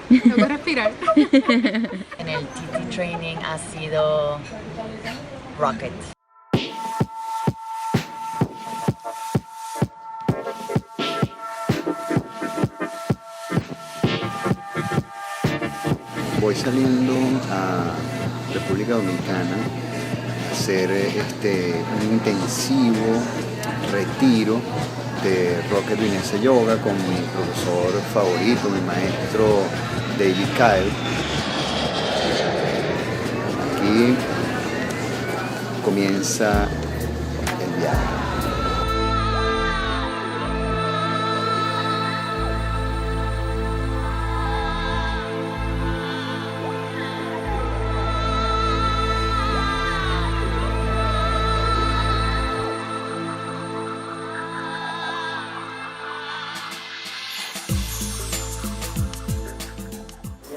No puedo respirar. En el TT training ha sido rocket. Voy saliendo a República Dominicana a hacer un intensivo retiro de Rocket Vinyasa Yoga con mi profesor favorito, mi maestro David Kyle. Aquí comienza el viaje.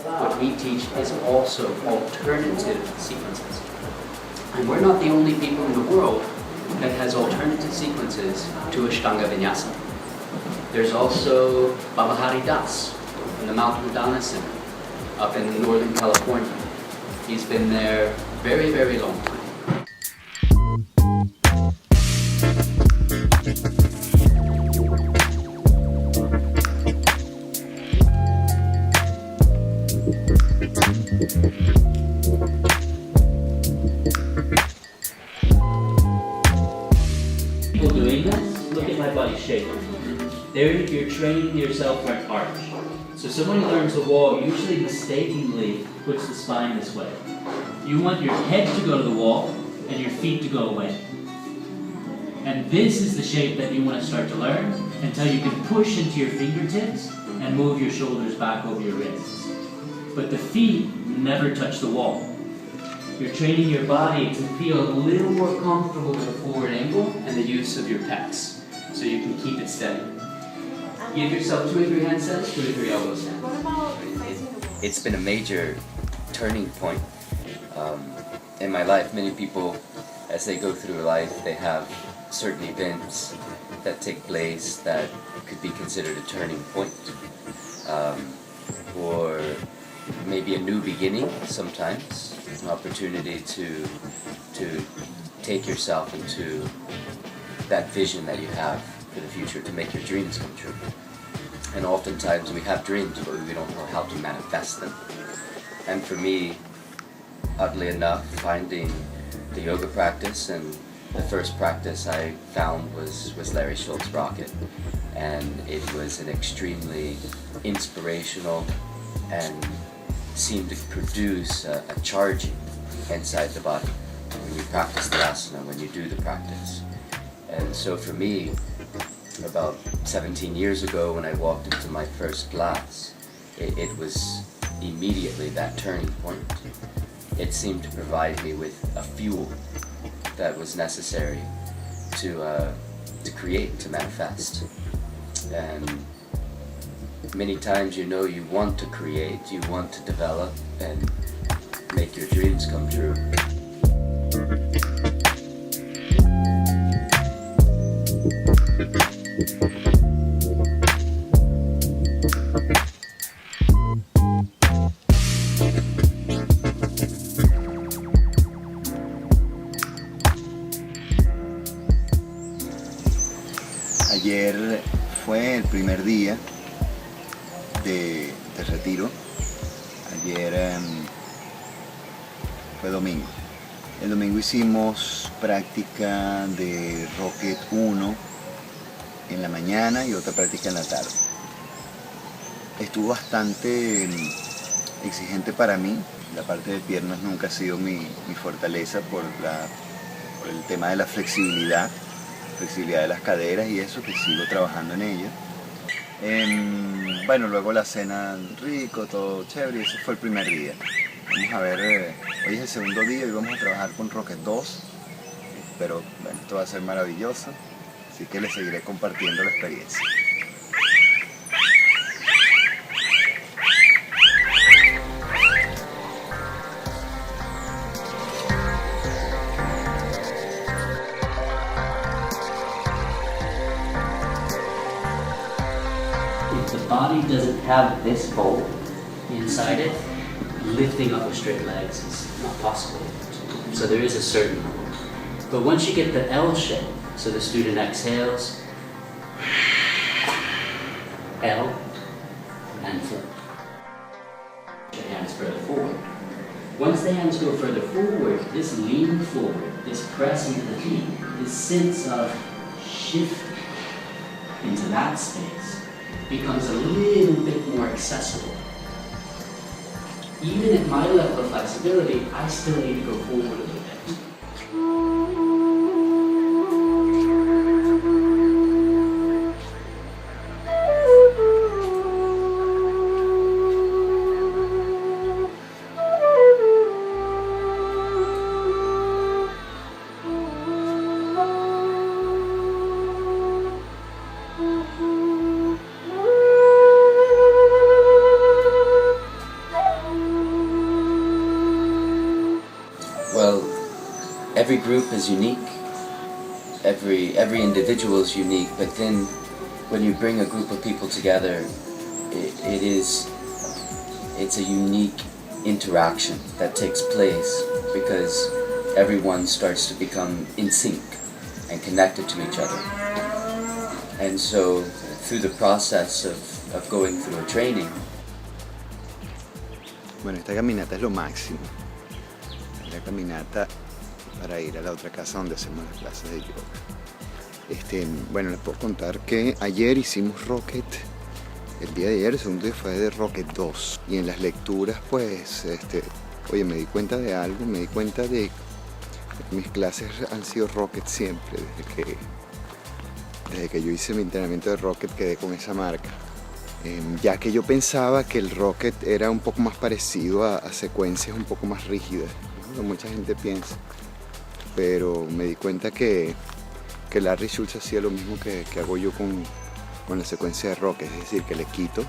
What we teach is also alternative sequences. And we're not the only people in the world that has alternative sequences to Ashtanga Vinyasa. There's also Baba Hari Das from the Mount Madonna Center up in Northern California. He's been there very, very long time. People doing this, look at my body shape. There you're training yourself for an arch. So someone who learns the wall usually mistakenly puts the spine this way. You want your head to go to the wall and your feet to go away. And this is the shape that you want to start to learn until you can push into your fingertips and move your shoulders back over your wrists. But the feet never touch the wall. You're training your body to feel a little more comfortable with a forward angle and the use of your pecs, so you can keep it steady. Give yourself 2 or 3 handstands, 2 or 3 elbow stands. It's been a major turning point in my life. Many people, as they go through life, they have certain events that take place that could be considered a turning point, or maybe a new beginning sometimes, an opportunity to take yourself into that vision that you have for the future, to make your dreams come true. And oftentimes we have dreams, but we don't know how to manifest them. And for me, oddly enough, finding the yoga practice, and the first practice I found was Larry Schultz Rocket, and it was an extremely inspirational and seemed to produce a charging inside the body when you practice the asana, when you do the practice. And so for me, about 17 years ago when I walked into my first class, it was immediately that turning point. It seemed to provide me with a fuel that was necessary to create, to manifest. And many times you want to create, you want to develop and make your dreams come true. Ayer fue el primer día de retiro. Ayer fue domingo. El domingo hicimos práctica de Rocket 1 en la mañana y otra práctica en la tarde. Estuvo bastante exigente para mí. La parte de piernas nunca ha sido mi fortaleza por el tema de la flexibilidad de las caderas y eso, que sigo trabajando en ella. Bueno, luego la cena rico, todo chévere, y ese fue el primer día. Vamos a ver, hoy es el segundo día y vamos a trabajar con Rocket 2, pero bueno, esto va a ser maravilloso, así que les seguiré compartiendo la experiencia. If the body doesn't have this fold, inside it, lifting up with straight legs is not possible. So there is a certain level. But once you get the L shape, so the student exhales, L, and flip. Your hands further forward. Once the hands go further forward, this lean forward, this press into the feet, this sense of shift into that space becomes a little bit more accessible. Even at my level of flexibility, I still need to go forward a little bit. Well, every group is unique, every individual is unique, but then when you bring a group of people together, it's a unique interaction that takes place because everyone starts to become in sync and connected to each other. And so through the process of going through a training. Bueno, esta caminata es lo máximo. La caminata para ir a la otra casa donde hacemos las clases de yoga. Bueno, les puedo contar que ayer hicimos Rocket. El día de ayer, el segundo día fue de Rocket 2. Y en las lecturas, pues, oye, me di cuenta de algo, me di cuenta de que mis clases han sido Rocket siempre. Desde que yo hice mi entrenamiento de Rocket quedé con esa marca. Ya que yo pensaba que el Rocket era un poco más parecido a secuencias un poco más rígidas, ¿no? Como mucha gente piensa. Pero me di cuenta que Larry Schultz hacía lo mismo que hago yo con la secuencia de Rocket, es decir, que le quito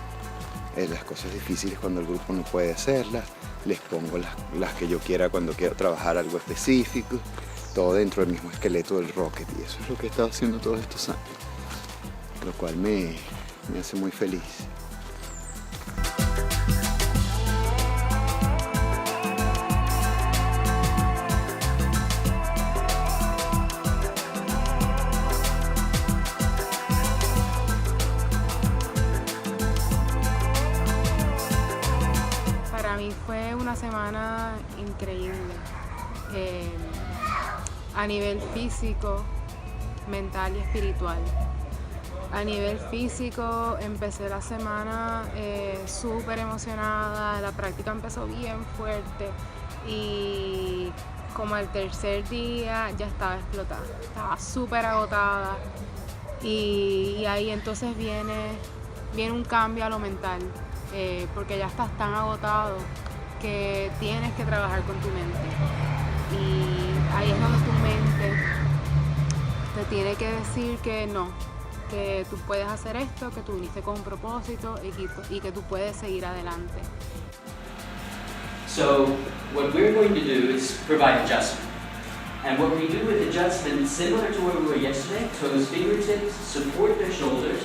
las cosas difíciles cuando el grupo no puede hacerlas, les pongo las que yo quiera cuando quiero trabajar algo específico, todo dentro del mismo esqueleto del Rocket, y eso es lo que he estado haciendo todos estos años, lo cual me hace muy feliz. Para mí fue una semana increíble, a nivel físico, mental y espiritual. A nivel físico empecé la semana súper emocionada, la práctica empezó bien fuerte y como el tercer día ya estaba explotada, estaba súper agotada y ahí entonces viene un cambio a lo mental, porque ya estás tan agotado que tienes que trabajar con tu mente y ahí es donde tu mente te tiene que decir que no, que tú puedes hacer esto, que tú viniste con un propósito y que tú puedes seguir adelante. So what we're going to do is provide adjustment. And what we do with adjustment, similar to where we were yesterday, toes, fingertips, support their shoulders,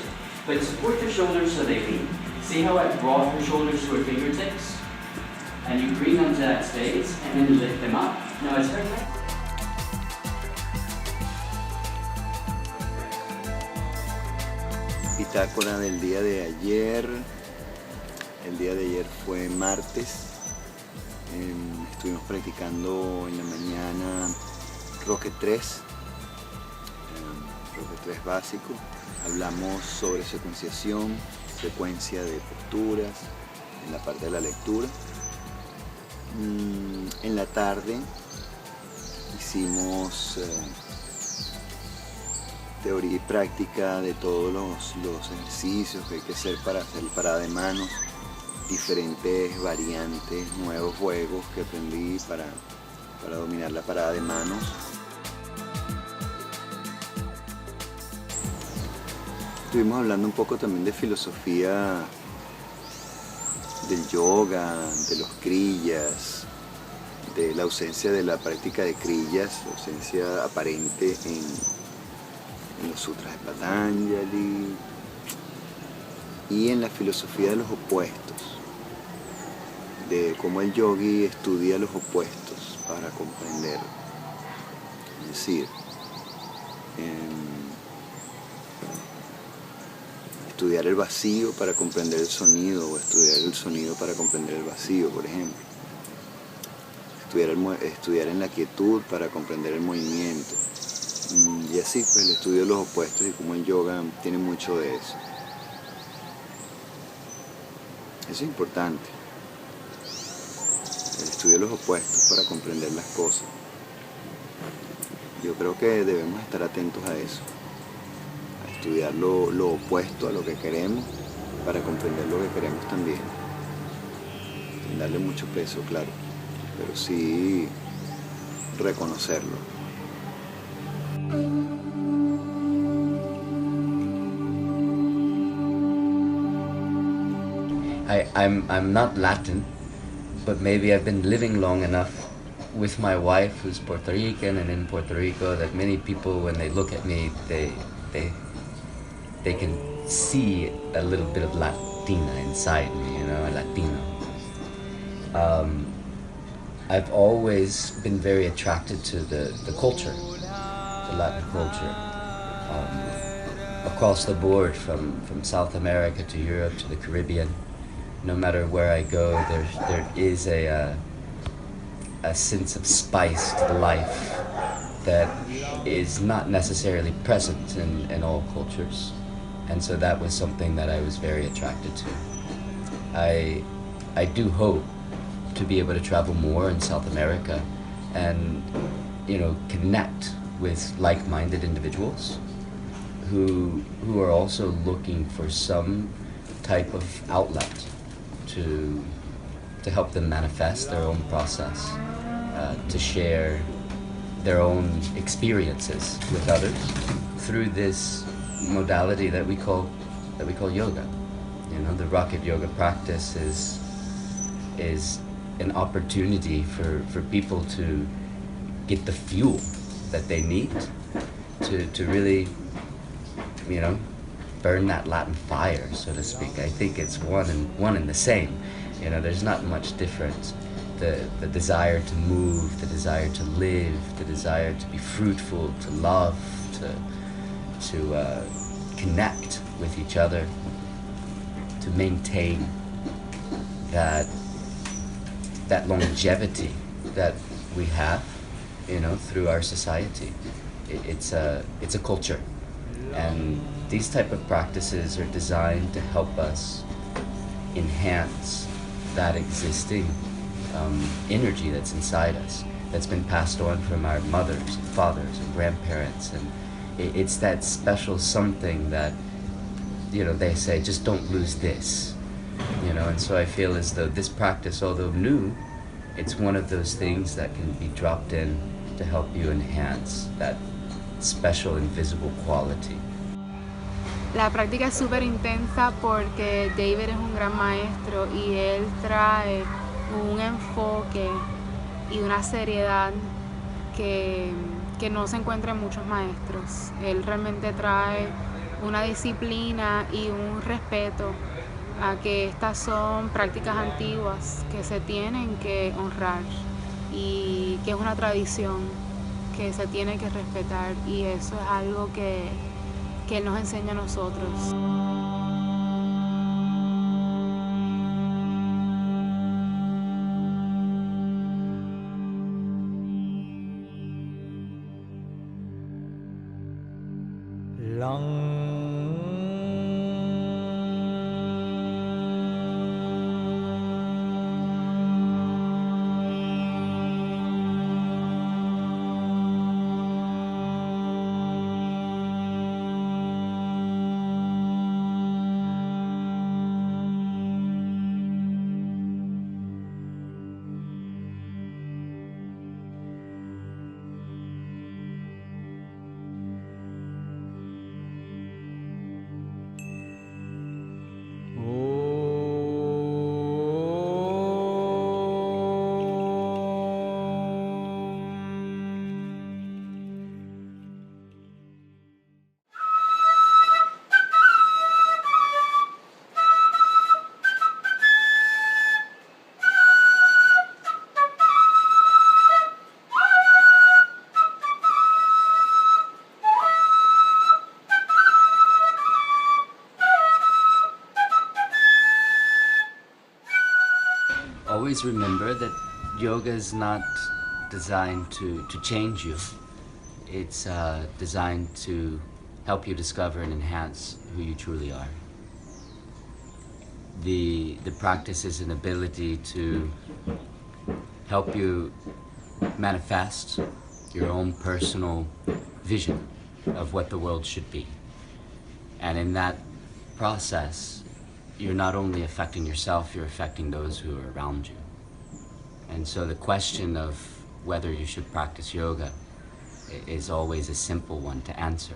but support their shoulders so they lean. See how I brought her shoulders to her fingertips? And you bring them to that space and then lift them up. Now it's very nice. Bitácora del día de ayer. El día de ayer fue martes. Estuvimos practicando en la mañana Rocket 3. Rocket 3 básico. Hablamos sobre secuenciación, secuencia de posturas en la parte de la lectura. En la tarde hicimos teoría y práctica de todos los ejercicios que hay que hacer para hacer parada de manos, diferentes variantes, nuevos juegos que aprendí para dominar la parada de manos. Estuvimos hablando un poco también de filosofía del yoga, de los kriyas, de la ausencia de la práctica de kriyas, la ausencia aparente en los sutras de Patanjali y en la filosofía de los opuestos. de cómo el yogi estudia los opuestos para comprender. Es decir, estudiar el vacío para comprender el sonido, o estudiar el sonido para comprender el vacío, por ejemplo. Estudiar en la quietud para comprender el movimiento. Y así, pues el estudio de los opuestos, y como el yoga tiene mucho de eso. Eso es importante. El estudio de los opuestos para comprender las cosas. Yo creo que debemos estar atentos a eso. A estudiar lo opuesto a lo que queremos para comprender lo que queremos también. Sin darle mucho peso, claro. Pero sí reconocerlo. I'm not Latin, but maybe I've been living long enough with my wife, who's Puerto Rican and in Puerto Rico, that many people, when they look at me, they can see a little bit of Latina inside me, a Latino. I've always been very attracted to the culture, the Latin culture. Across the board, from South America to Europe to the Caribbean, no matter where I go, there is a sense of spice to the life that is not necessarily present in all cultures. And so that was something that I was very attracted to. I do hope to be able to travel more in South America and, connect with like-minded individuals who are also looking for some type of outlet to help them manifest their own process, to share their own experiences with others through this modality that we call yoga. The rocket yoga practice is an opportunity for people to get the fuel that they need to really, burn that Latin fire, so to speak. I think it's one and the same. There's not much difference. The desire to move, the desire to live, the desire to be fruitful, to love, to connect with each other, to maintain that longevity that we have, through our society. It's a culture, and these type of practices are designed to help us enhance that existing energy that's inside us, that's been passed on from our mothers and fathers and grandparents, and it's that special something that, they say, just don't lose this, and so I feel as though this practice, although new, it's one of those things that can be dropped in to help you enhance that special invisible quality. La práctica es súper intensa porque David es un gran maestro y él trae un enfoque y una seriedad que no se encuentra en muchos maestros. Él realmente trae una disciplina y un respeto a que estas son prácticas antiguas que se tienen que honrar y que es una tradición que se tiene que respetar, y eso es algo que Él nos enseña a nosotros. always remember that yoga is not designed to change you. It's designed to help you discover and enhance who you truly are. The practice is an ability to help you manifest your own personal vision of what the world should be. And in that process, you're not only affecting yourself, you're affecting those who are around you. And so the question of whether you should practice yoga is always a simple one to answer.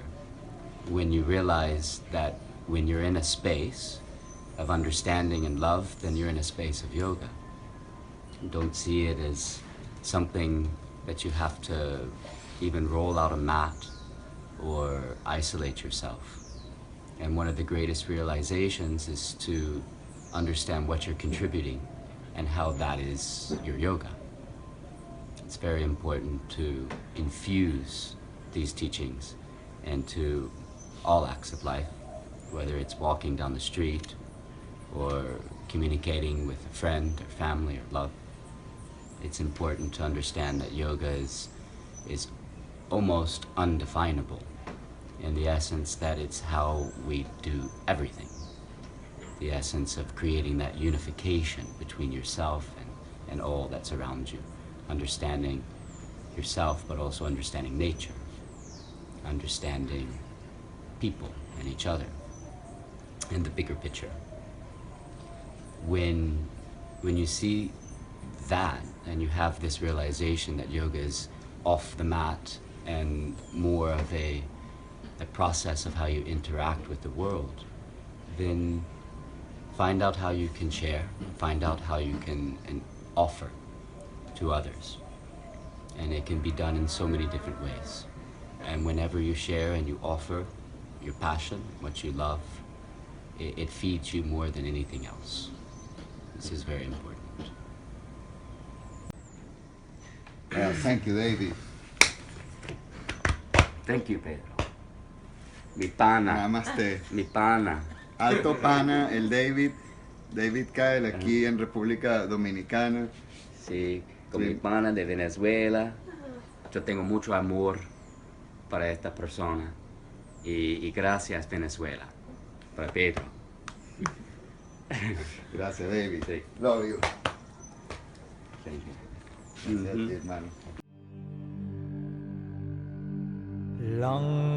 When you realize that when you're in a space of understanding and love, then you're in a space of yoga. Don't see it as something that you have to even roll out a mat or isolate yourself. And one of the greatest realizations is to understand what you're contributing and how that is your yoga. It's very important to infuse these teachings into all acts of life, whether it's walking down the street or communicating with a friend or family or love. It's important to understand that yoga is almost undefinable in the essence that it's how we do everything. The essence of creating that unification between yourself and all that's around you. Understanding yourself, but also understanding nature. Understanding people and each other and the bigger picture. When you see that and you have this realization that yoga is off the mat and more of a process of how you interact with the world, then find out how you can share, find out how you can offer to others. And it can be done in so many different ways. And whenever you share and you offer your passion, what you love, it feeds you more than anything else. This is very important. Thank you, David. Thank you, Pedro. Mi pana. Namaste. Mi pana. Alto pana, el David. David Kyle, aquí en República Dominicana. Sí, con Sí. mi pana de Venezuela. Yo tengo mucho amor para esta persona. Y gracias, Venezuela. Para Pedro. Gracias, David. Sí. Love you. Thank you. Gracias a ti, hermano. Long